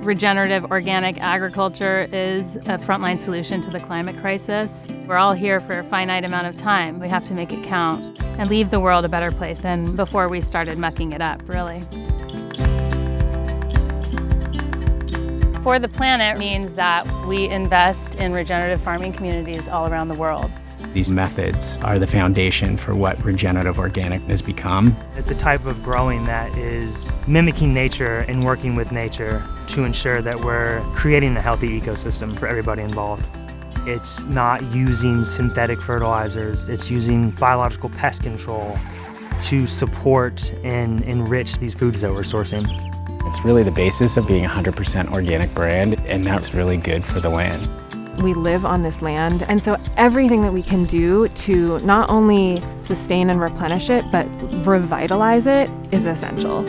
Regenerative organic agriculture is a frontline solution to the climate crisis. We're all here for a finite amount of time. We have to make it count and leave the world a better place than before we started mucking it up, really. For the planet means that we invest in regenerative farming communities all around the world. These methods are the foundation for what regenerative organic has become. It's a type of growing that is mimicking nature and working with nature to ensure that we're creating a healthy ecosystem for everybody involved. It's not using synthetic fertilizers, it's using biological pest control to support and enrich these foods that we're sourcing. It's really the basis of being a 100% organic brand, and that's really good for the land. We live on this land, and so everything that we can do to not only sustain and replenish it, but revitalize it is essential.